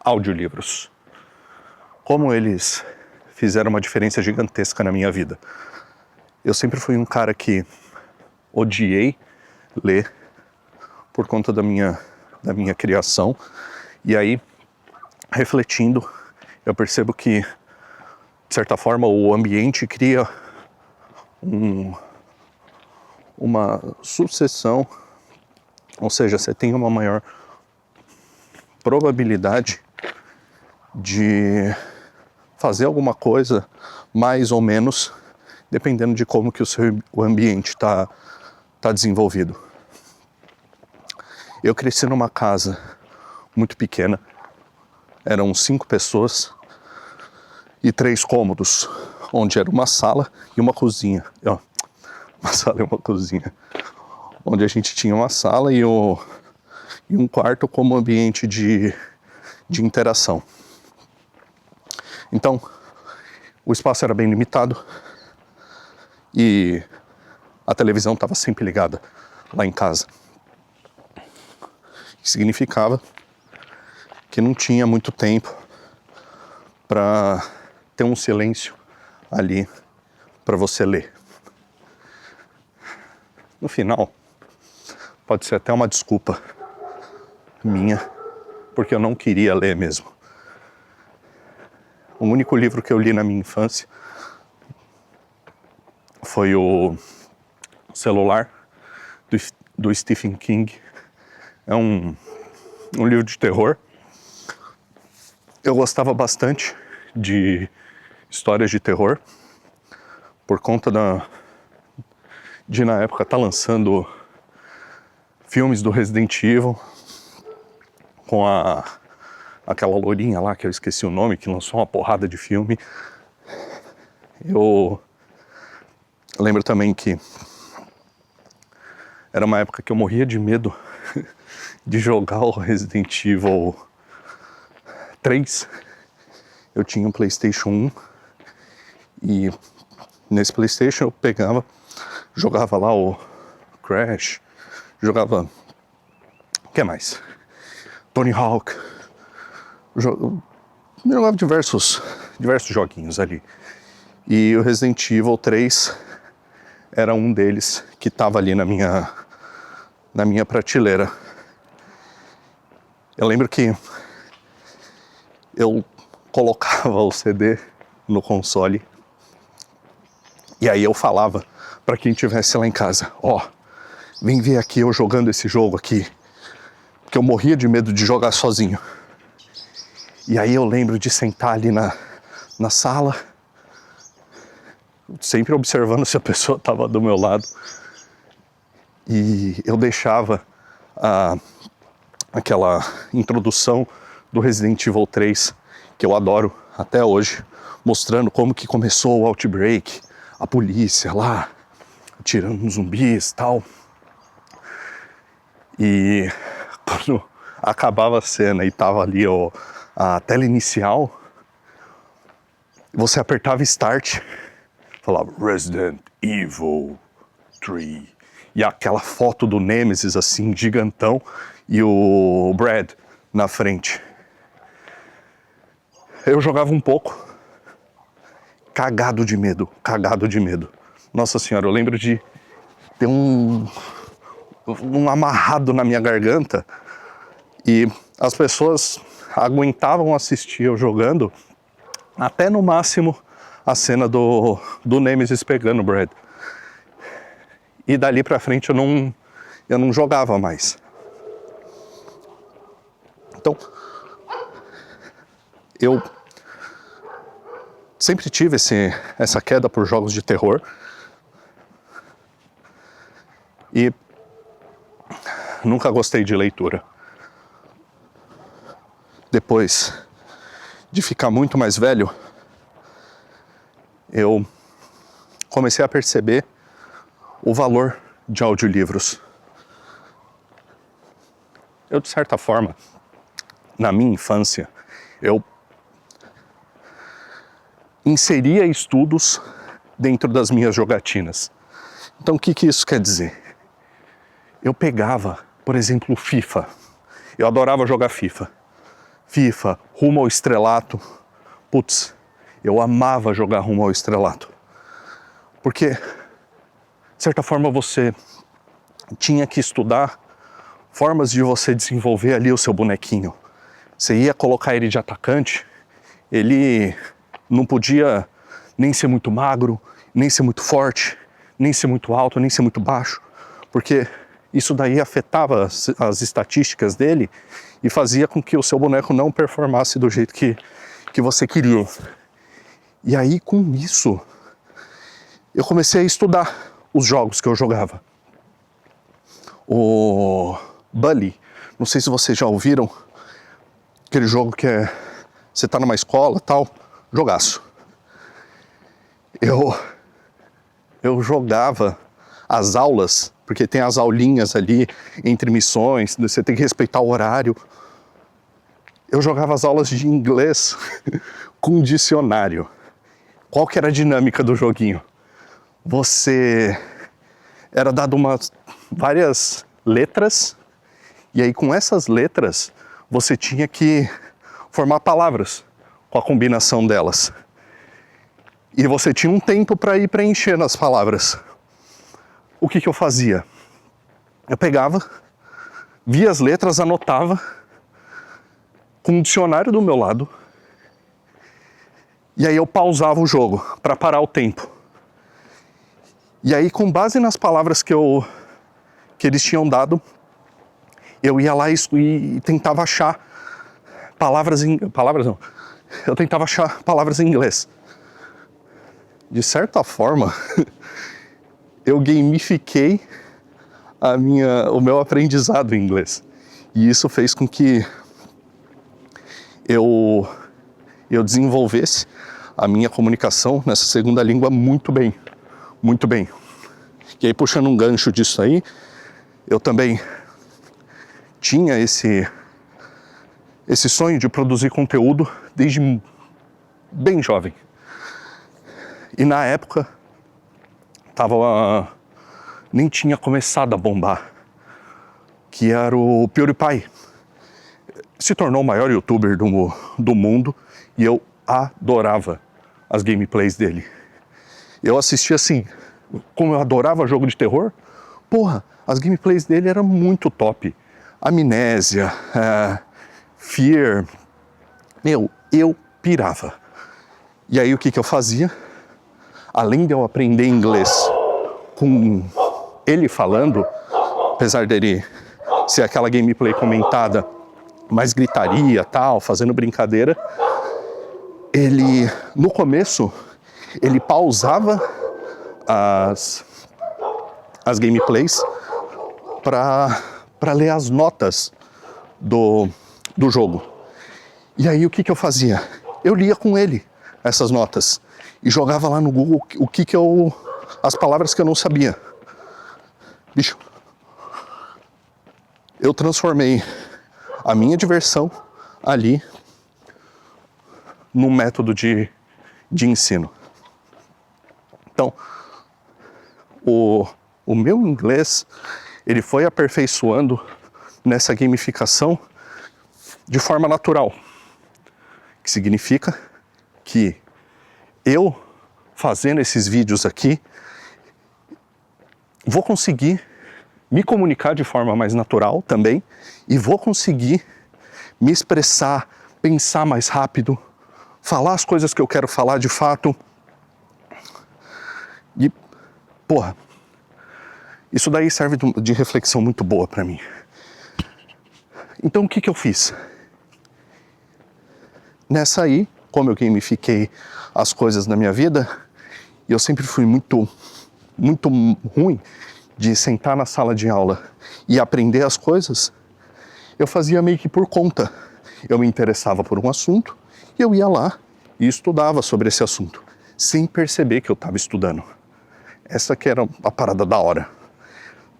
audiolivros. Como eles fizeram uma diferença gigantesca na minha vida. Eu sempre fui um cara que odiei ler por conta da minha criação. E aí, refletindo, eu percebo que, de certa forma, o ambiente cria uma sucessão, ou seja, você tem uma maior probabilidade de fazer alguma coisa, mais ou menos, dependendo de como que o ambiente está desenvolvido. Eu cresci numa casa muito pequena, eram 5 pessoas e 3 cômodos, onde era uma sala e uma cozinha. Uma sala e uma cozinha, onde a gente tinha uma sala e um quarto como ambiente de interação. Então, o espaço era bem limitado e a televisão estava sempre ligada lá em casa. Que significava que não tinha muito tempo para ter um silêncio ali para você ler. No final, pode ser até uma desculpa minha, porque eu não queria ler mesmo. O único livro que eu li na minha infância foi o Celular, do Stephen King. É um livro de terror. Eu gostava bastante de histórias de terror, por conta de na época estar lançando filmes do Resident Evil, com aquela lourinha lá, que eu esqueci o nome, que lançou uma porrada de filme. Eu lembro também que era uma época que eu morria de medo de jogar o Resident Evil 3. Eu tinha um PlayStation 1 e nesse PlayStation eu jogava lá o Crash, jogava... O que mais? Tony Hawk. Jogava diversos joguinhos ali. E o Resident Evil 3 era um deles que estava ali na minha prateleira. Eu lembro que eu colocava o CD no console e aí eu falava para quem estivesse lá em casa: vem ver aqui eu jogando esse jogo aqui, porque eu morria de medo de jogar sozinho. E aí eu lembro de sentar ali na sala, sempre observando se a pessoa estava do meu lado, e eu deixava aquela introdução do Resident Evil 3, que eu adoro até hoje, mostrando como que começou o Outbreak, a polícia lá, atirando nos zumbis e tal. E quando acabava a cena e tava ali a tela inicial, você apertava Start, falava Resident Evil 3, e aquela foto do Nemesis assim, gigantão, e o Brad na frente. Eu jogava um pouco, cagado de medo. Nossa senhora, eu lembro de ter um amarrado na minha garganta, e as pessoas aguentavam assistir eu jogando até no máximo a cena do Nemesis pegando o Brad. E dali pra frente eu não jogava mais. Então, eu sempre tive essa queda por jogos de terror. E nunca gostei de leitura. Depois de ficar muito mais velho, eu comecei a perceber o valor de audiolivros. Eu, de certa forma, na minha infância, eu inseria estudos dentro das minhas jogatinas. Então, o que isso quer dizer? Eu pegava, por exemplo, FIFA. Eu adorava jogar FIFA. FIFA, Rumo ao Estrelato. Putz, eu amava jogar Rumo ao Estrelato. Porque, de certa forma, você tinha que estudar formas de você desenvolver ali o seu bonequinho. Você ia colocar ele de atacante, ele não podia nem ser muito magro, nem ser muito forte, nem ser muito alto, nem ser muito baixo, porque isso daí afetava as estatísticas dele e fazia com que o seu boneco não performasse do jeito que você queria. E aí, com isso, eu comecei a estudar os jogos que eu jogava. O Bully, não sei se vocês já ouviram, aquele jogo que você tá numa escola, tal, jogaço. Eu jogava as aulas, porque tem as aulinhas ali entre missões, você tem que respeitar o horário. Eu jogava as aulas de inglês com dicionário. Qual que era a dinâmica do joguinho? Você era dado várias letras, e aí com essas letras você tinha que formar palavras com a combinação delas. E você tinha um tempo para ir preenchendo as palavras. O que eu fazia? Eu pegava, via as letras, anotava, com um dicionário do meu lado, e aí eu pausava o jogo para parar o tempo. E aí, com base nas palavras que eles tinham dado, eu ia lá e tentava achar eu tentava achar palavras em inglês. De certa forma, eu gamifiquei o meu aprendizado em inglês. E isso fez com que eu desenvolvesse a minha comunicação nessa segunda língua muito bem. Muito bem. E aí, puxando um gancho disso aí, eu também tinha esse sonho de produzir conteúdo desde bem jovem. E na época, nem tinha começado a bombar, que era o PewDiePie. Se tornou o maior youtuber do mundo e eu adorava as gameplays dele. Eu assistia assim, como eu adorava jogo de terror, as gameplays dele eram muito top. Amnésia, Fear, eu pirava. E aí o que eu fazia? Além de eu aprender inglês com ele falando, apesar dele ser aquela gameplay comentada, mais gritaria, tal, fazendo brincadeira, no começo, ele pausava as gameplays para ler as notas do jogo. E aí o que eu fazia? Eu lia com ele essas notas e jogava lá no Google as palavras que eu não sabia. Bicho, eu transformei a minha diversão ali num método de ensino. Então, o meu inglês, ele foi aperfeiçoando nessa gamificação de forma natural. Que significa que eu, fazendo esses vídeos aqui, vou conseguir me comunicar de forma mais natural também e vou conseguir me expressar, pensar mais rápido, falar as coisas que eu quero falar de fato. E, isso daí serve de reflexão muito boa para mim. Então, o que eu fiz? Nessa aí, como eu gamifiquei as coisas na minha vida, e eu sempre fui muito, muito ruim de sentar na sala de aula e aprender as coisas, eu fazia meio que por conta. Eu me interessava por um assunto e eu ia lá e estudava sobre esse assunto, sem perceber que eu estava estudando. Essa que era a parada da hora.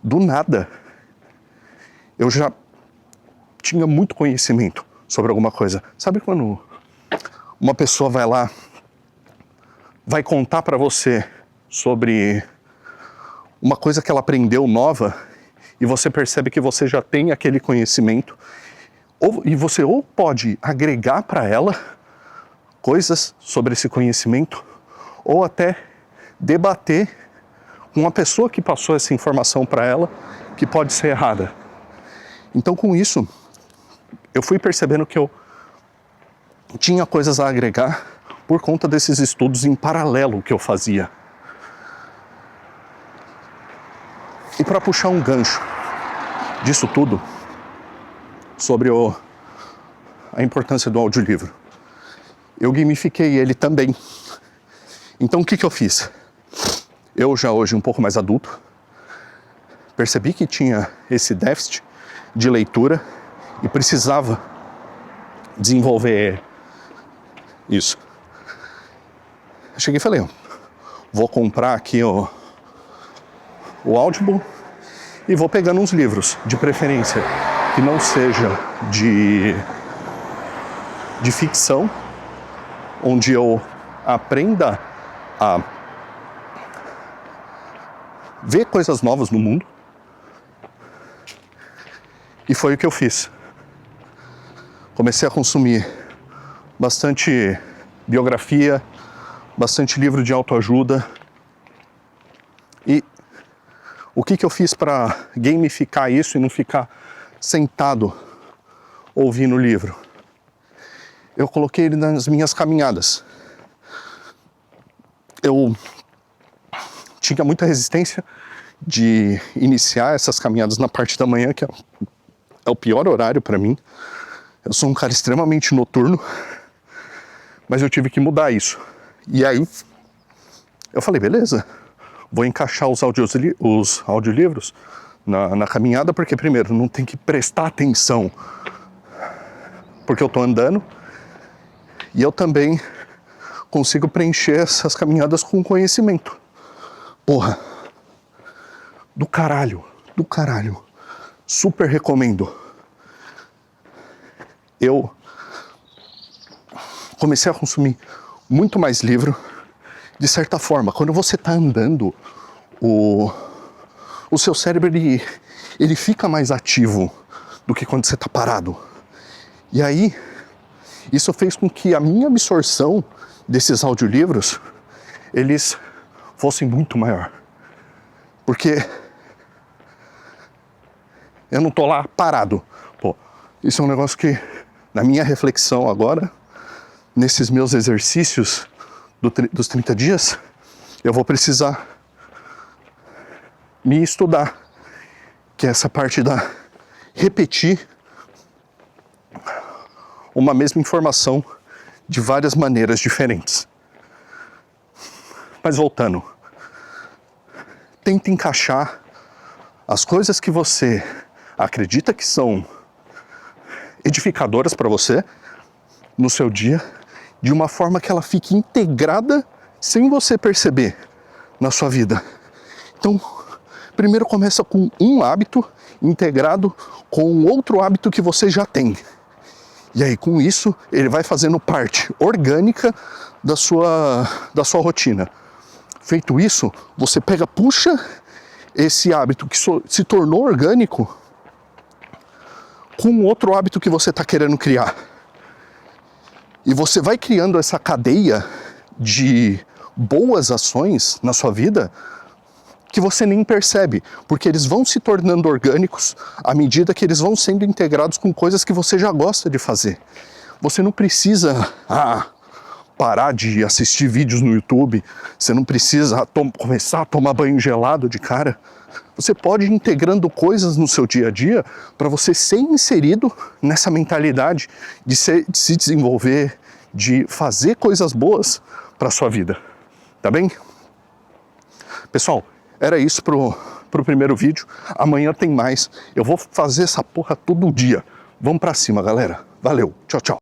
Do nada, eu já tinha muito conhecimento sobre alguma coisa. Sabe quando uma pessoa vai lá, vai contar para você sobre uma coisa que ela aprendeu nova e você percebe que você já tem aquele conhecimento, E você ou pode agregar para ela coisas sobre esse conhecimento, ou até debater com uma pessoa que passou essa informação para ela, que pode ser errada. Então, com isso, eu fui percebendo que eu tinha coisas a agregar por conta desses estudos em paralelo que eu fazia. E para puxar um gancho disso tudo, sobre a importância do audiolivro, eu gamifiquei ele também. Então o que eu fiz? Eu já hoje um pouco mais adulto, percebi que tinha esse déficit de leitura e precisava desenvolver isso. Eu cheguei e falei, vou comprar aqui o Audible e vou pegando uns livros, de preferência que não seja de ficção, onde eu aprenda a ver coisas novas no mundo. E foi o que eu fiz. Comecei a consumir bastante biografia, bastante livro de autoajuda. E o que eu fiz para gamificar isso e não ficar sentado ouvindo o livro? Eu coloquei ele nas minhas caminhadas. Eu tinha muita resistência de iniciar essas caminhadas na parte da manhã, que é o pior horário para mim. Eu sou um cara extremamente noturno, mas eu tive que mudar isso. E aí, eu falei, beleza, vou encaixar os audiolivros na caminhada, porque primeiro, não tem que prestar atenção, porque eu tô andando, e eu também consigo preencher essas caminhadas com conhecimento. Porra, do caralho, super recomendo. Eu comecei a consumir muito mais livro. De certa forma, quando você está andando, o seu cérebro ele fica mais ativo do que quando você está parado. E aí, isso fez com que a minha absorção desses audiolivros, eles fossem muito maior. Porque eu não tô lá parado. Pô, isso é um negócio que, na minha reflexão agora, nesses meus exercícios dos 30 dias, eu vou precisar me estudar, que é essa parte da repetir uma mesma informação de várias maneiras diferentes. Mas voltando, tenta encaixar as coisas que você acredita que são edificadoras para você no seu dia, de uma forma que ela fique integrada sem você perceber na sua vida. Então, primeiro começa com um hábito integrado com outro hábito que você já tem. E aí, com isso, ele vai fazendo parte orgânica da sua rotina. Feito isso, você puxa esse hábito que se tornou orgânico com outro hábito que você está querendo criar. E você vai criando essa cadeia de boas ações na sua vida que você nem percebe, porque eles vão se tornando orgânicos à medida que eles vão sendo integrados com coisas que você já gosta de fazer. Você não precisa parar de assistir vídeos no YouTube, você não precisa começar a tomar banho gelado de cara. Você pode ir integrando coisas no seu dia a dia para você ser inserido nessa mentalidade de se desenvolver, de fazer coisas boas para a sua vida. Tá bem? Pessoal, era isso pro primeiro vídeo. Amanhã tem mais. Eu vou fazer essa porra todo dia. Vamos pra cima, galera. Valeu. Tchau, tchau.